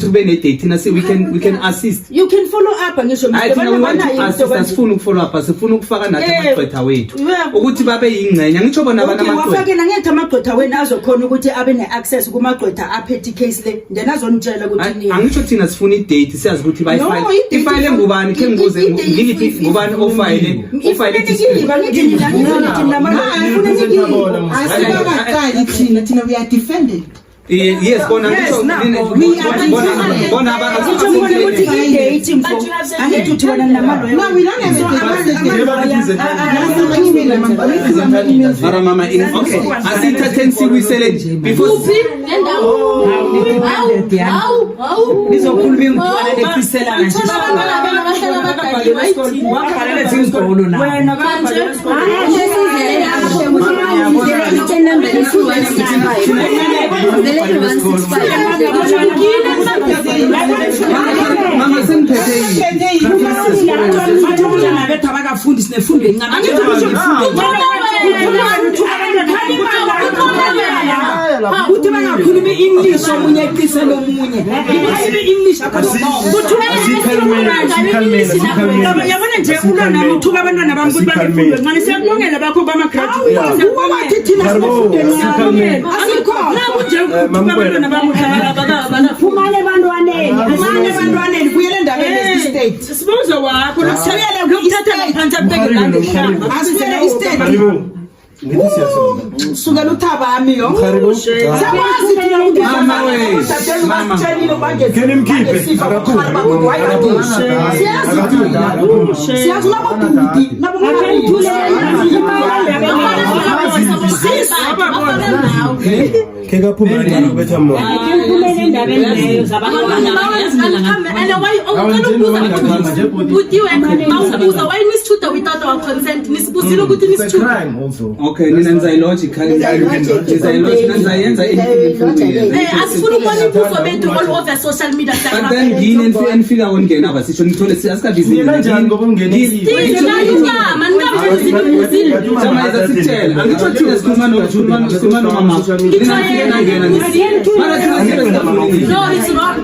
kube ne date na we can assist. You can follow up ngisho asifuna ukufollow up asifuna ukufaka nathi amagqwetha wethu ukuthi babe yingcenye ngitsho bona bana amagqwetha wafakela ngethi amagqwetha wena azokhona ukuthi abe ne-access kumagqwetha aphethe case le then azonitshela ukuthi nini angitsho thina sifuna i-date siyazi ukuthi ifile ngubani ke ngibuze ngiphi ngubani ofile thina we are defended. Yes, bona we don't have mama okay asithathe siwisele before nizokhuluma mama semphethe ukuthi bangakhuluma English omunye eqise lomunye English yabona nje ulona uthuka abantwana bami ukuthi bafundwe nxa siyabongela bakho bama graduate wathi thina sifundwe abantwana bami phumale ebantwaneni kuyele endabeni state sibuzo wakho lokuthekela lokuthatha ngaphansi abhekela asiyele istate suka luthaba yo mama kenimkhiphe okay nina logical nizayenza asifuna ukubona ibuso bethu all over social media but then ngine enfika wongena basisho nithole asikabizile kanjani ngoba ungeni Jama izasitshela angitsho thina sikhuluma nomama ninafike nangena mara thina sibezama no it's wrong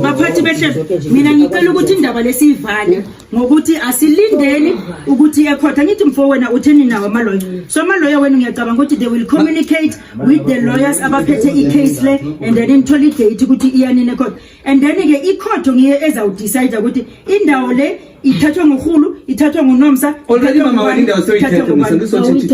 baphathi behle mina ngicela ukuthi indaba lesivale ngokuthi asilindeni ukuthi ekhotha ngithi mfo wena utheni nawo amaloya so amaloya wena ngiyacabanga ukuthi they will communicate with the lawyers abaphethe i-case le and then inthola idate ukuthi iyanini ekhotha and then ke ikhotho ngiye ezawudecide ukuthi indawo le ithathwa ngohulu ithathwa ngonomsa already mama walinda usoyithethe ngisothi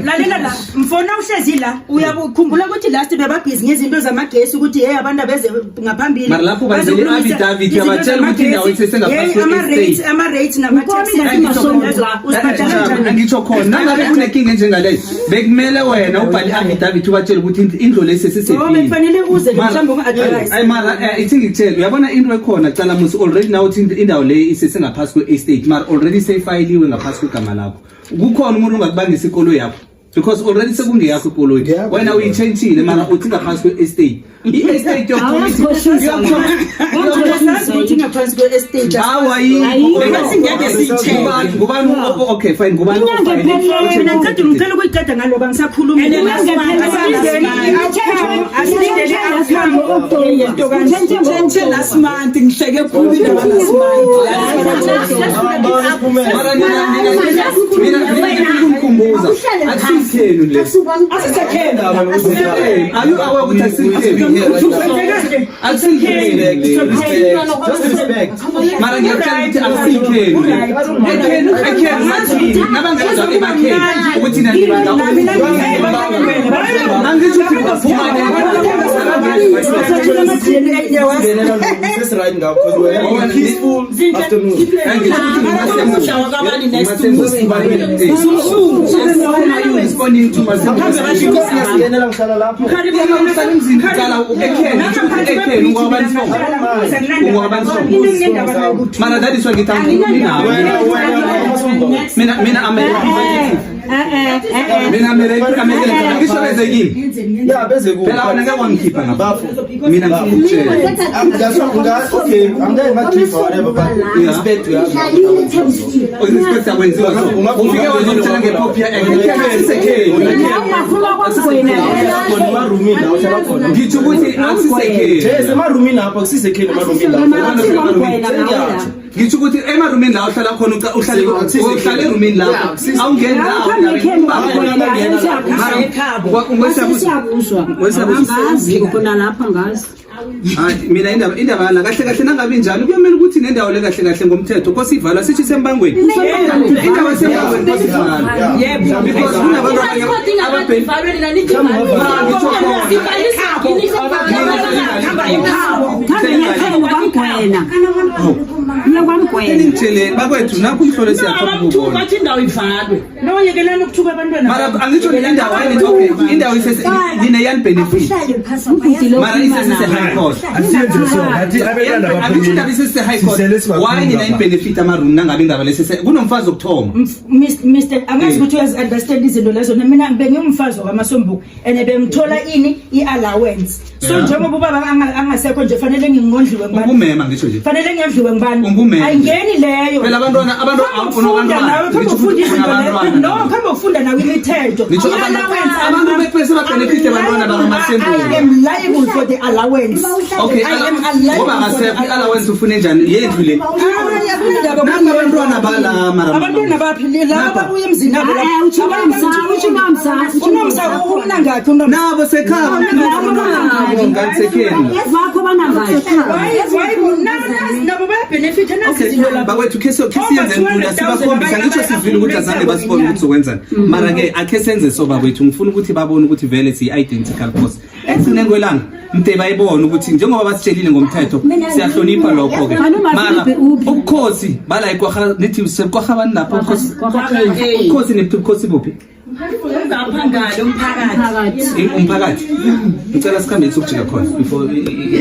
lalela mfona uhlezi la uyakukhumbula ukuthi last bebabhizi ngezinto zamagesi ukuthi hey abantu abeze ngaphambili mara lapho bazele affidavit yabatshela ukuthi indawo isesengaphansi ama rates nama taxes ngitsho khona ngabe kunenkinga njengaleyo bekumele wena ubhale affidavit ubatshela ukuthi indlo lesesisephi kufanele uze mhlawumbe ungadvise ay mara ithi ngitshela uyabona into ekhona cala musi already now uthi indawo le isesengaphasi kwe-estate mara already seyifayiliwe ngaphasi kwegama lakho kukhona umuntu ongakubangisa ikolo yakho because already sekungeyakho ikolo wena uyichangeile mara uthi ngaphasi kwe-estate i-estate yokuthi ngubani okay fine ngubani ngicela ukuyiqeda ngaloba ngisakhuluma last month ngihleke khulu indaba last month asithenu le ayu awe ukuthi asithenu mara ngiyacela ukuthi asithenu ekhenu nabangaza emakhenu ukuthi nani banga angitsho ukuthi responding to Mara, that is what mina indaba la kahle kahle nangabe njalo kuyamela ukuthi nendawo le kahle kahle ngomthetho kosivala sithi sembangweni indaba sembangweni kosivala yebo because kunabantu ababheni bakwethu nakho umhlolo siyakho bathi indawo ivalwe no yekelana ukuthuka abantwana mara angitsho indawo ayini okay indawo isese ine yan benefit mara isese high cost isese high cost why ine benefit amaroom nangabe indaba lesese kunomfazi okuthoma Mr. angazi ukuthi uyazi understand izinto lezo mina bengimfazi kwamasombuku ene bengithola ini iallowance so njengoba ubaba angasekho nje fanele ngingondliwe ngibani ungumema ngisho nje fanele ngiyadliwe ngibani ayingeni leyo phela abantu ufunda nawe kama ufunda izinto lezo no kama ufunda nawe imithetho abantu bepese ba benefit abantwana bamasembuku I am liable for the allowance okay ngoba ngasekho allowance ufune njani yendlu le abantwana bala mara abantwana baphilile laba babuye emzini nabo unomsa ngakho nabo sekhaya ngansekeni bakho banangayo nabo bayabenefit nazizinto lapha bakwethu kesiyenze ngula sibakhombisa ngitsho sivile ukuthi azange basibone ukuthi zokwenzani mara ke akhe senze so bakwethu ngifuna ukuthi babone ukuthi vele si-identical cause ekugcineni kwelanga mde bayibone ukuthi njengoba basitshelile ngomthetho siyahlonipha lokho-ke mara ubukhosi bala ikwaha nithi sekwaha abantu lapho ubukhosi nebukhosi buphi umphakathi ngicela sikhambe sokujika khona before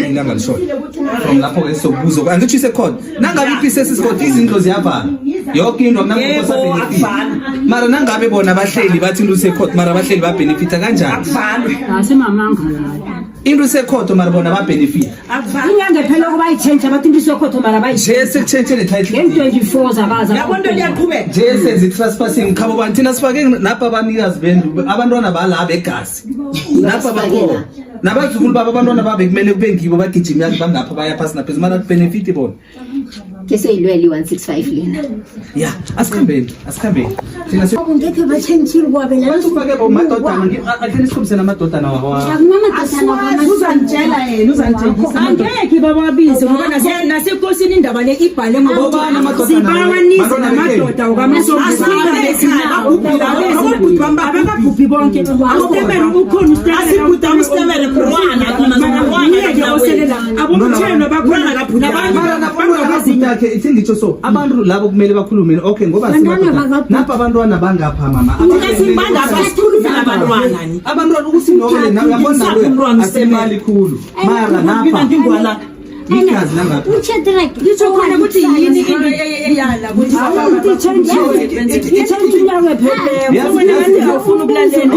ilanga lishona from lapho ke sokubuzo angitsho isekhona nangabe ipisesi sikhona izinto ziyavala yonke into nakukosa benefit mara nangabe bona abahleli bathi into sekhona mara abahleli ba benefita kanjani asimamanga la into sekhona mara bona ba benefit inyanga phela kuba ichange abathi into sekhona mara bayiche nje change le title nge-24 zabaza yabonto liyaqhubeka nje senze trespassing khabo bantu thina sifake napha abanikazi bendu abantwana balaba egazi napha bakho nabazukulu baba abantwana babe kumele kube ngibo bagijima bangapha baya phasi naphezulu mara benefit bona kese ilweli 165 lena ya asikhambeni thina ngeke bachenjile kwabela sifake bomadodana ngikhathele sikhombisana amadodana wabo uzantshela yena uzantshengisa angeke bababize ngoba nasekosini indaba le ibhale ngoba sibawanisa namadoda wakamasobababhubhi bonke ustemere ukhona ustemere abomtshelo bakhona yakhe ithi ngitsho so abantu labo kumele bakhulume okay ngoba napha abantwana bangapha mama abantwana ukusinokele yabona nawe asemali khulu mara napha ikazi nangapha ngitsho khona ukuthi yini into eyala ukuthi ichange inyawe phephe ufuna ukulalela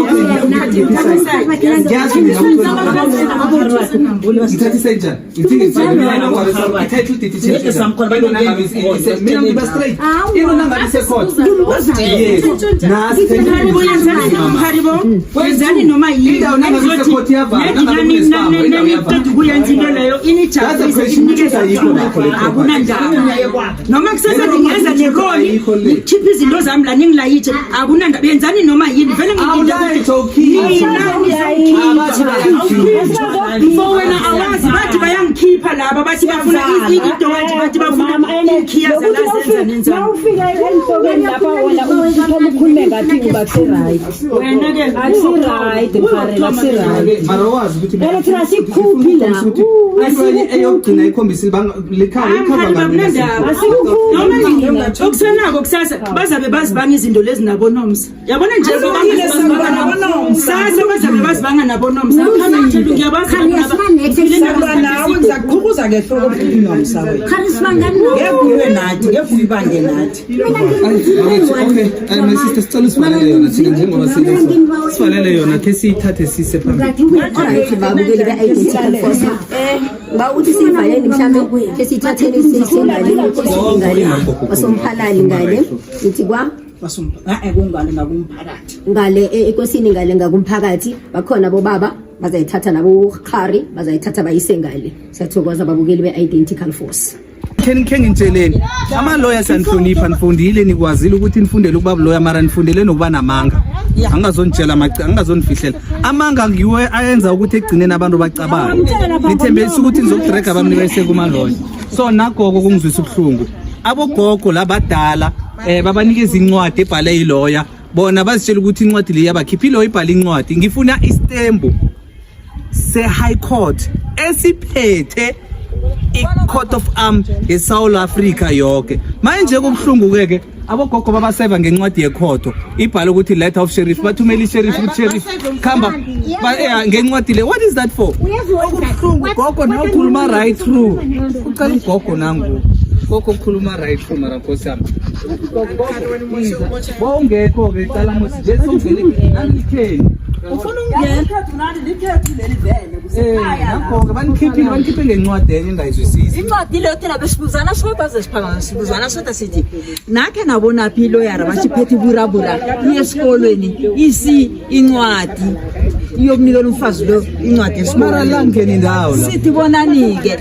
ngithathi senjani wenzani noma yini kuyenza into leyo inijabulisa akunandaba noma kusasa ngingeza neroli ukhipha izinto zami la ningilayithe akunandaba yenzani noma yini vele ngiyinto wena awazi bathi bayangikhipha laba bathi bafuna idonti bathi bafuna ikhiya zalazenza nenza Nawufika enhlokweni lapha wena uthoma ukukhuluma ngathi uba-right. wena ke Akusi-right mfarela, akusi-right. mara wazi ukuthi Phela thina sikhuphi la. eyokugcina ikhombisile likhaya okusenako kusasa bazabe bazibanga izinto lezi nabonomsa yabona nje sasa bazabe bazibanga nabonomsa nawe ngizakukhubuza ngehloko nomsa wena Charisma ngani? ngebuye nathi ngebuyibange nathi okay my sister sicela sivalele yona thina njengoba sivalele yona ke siyithathe sise phambili Alright, babukeli be-identical force. Bawuthi sivaleni mhlambe ke sithatheni singale wasomphalali ngale ngithi kwa kungale ngakumphakathi ngale ekosini ngale ngakumphakathi bakhona bobaba bazayithatha nabo khari bazayithatha bayise ngale. Siyathokoza babukeli be-identical force. khe ngitsheleni ama-lawyers anihlonipha nifundile nikwazile ukuthi nifundele ukuba lawyer mara nifundele nokuba namanga angazonitshela angazonifihlela amanga ngiwe ayenza ukuthi ekugcineni abantu bacabanga nithembelisa ukuthi nizokudirega abantu nibayise kuma-lawyer so nagogo kungizwisa ubuhlungu abogogo labadala babanikeza incwadi ebhale iloya bona bazitshela ukuthi incwadi le yabakhipha iloya ibhale incwadi ngifuna istembu se-high court esiphethe i-court of arm eSouth Africa yonke manje kubuhlungu ke abogogo babaseva ngencwadi yekhotho ibhala ukuthi letter of sheriff bathumela i-sheriff ukuthi sheriff khamba ngencwadi le what is that for kubuhlungu gogo nawe ukhuluma right through ucela ugogo nangu gogo ukhuluma right through mara nkosi yami bawungekho ke cala musi nje songene nangikheni ufuna ungena likhethi leli vele nakho banikhiphe ngencwadi enye engayizwisisi incwadi leyo thina besibuzana soke bazesiphakama sibuzana soda sithi nakhe nabonaphi iloyara bashiphethe iburabura esikolweni isi incwadi iyokunikela umfazi lo incwadi esikolweni langeni ndawo la sithi bonani-ke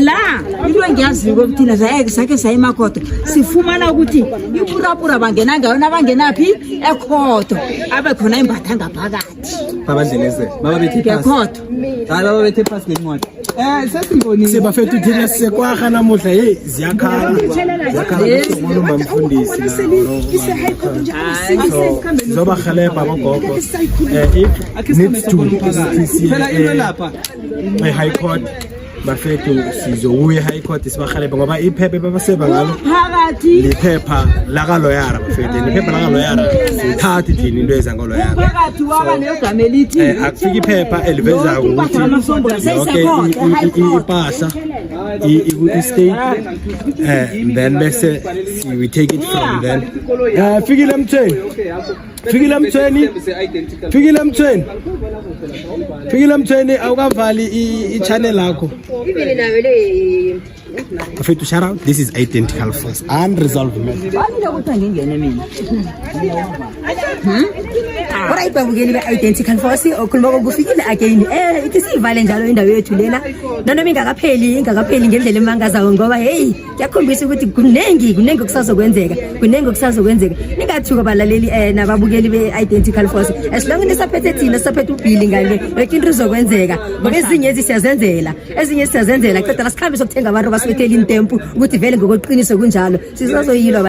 la into engiyaziko kuthina sakhe sayimakhoto sifumana ukuthi iburabura bangena ngayo nabangenaphi ekhotho abe khona imbatha ngaphakathi babadleleze ngekhotho hayi babethe phasi lencwadi sesibonile sebafethu thina sisekwaha namuhla hey ziyakhala ngolo bamfundisi zobahelebha abogogo if needs to phela into lapha high court bafethu sizokuya high court sibahelebha ngoba iphepha babaseba ngalo phakathi liphepha lakaloyara bafethu liphepha lakaloyara sithathe thina into ezangoloyara phakathi waba negama elithi akufika iphepha elivezayo ukuthi yonke ipahla i-state then bese we take it from then fikile mthweni awukavali i-channel yakho bafethu shout out this is identical force unresolved matter balile ukuthi angingene mina Alright, babukeli be-identical force okhuluma kokufikile again ithi siyivale njalo indawo yethu lena noma ingakapheli ngendlela emangazayo ngoba hey kuyakhombisa ukuthi kunengi okusazokwenzeka ningathuka balaleli nababukeli be-identical force as long nisaphethe thina sisaphethe ubhili ngale yonke into izokwenzeka ngoba ezinye siyazenzela ceda la sikhambe sokuthenga abantu basibethela intempu ukuthi vele ngokoqiniso kunjalo sisazoyilwa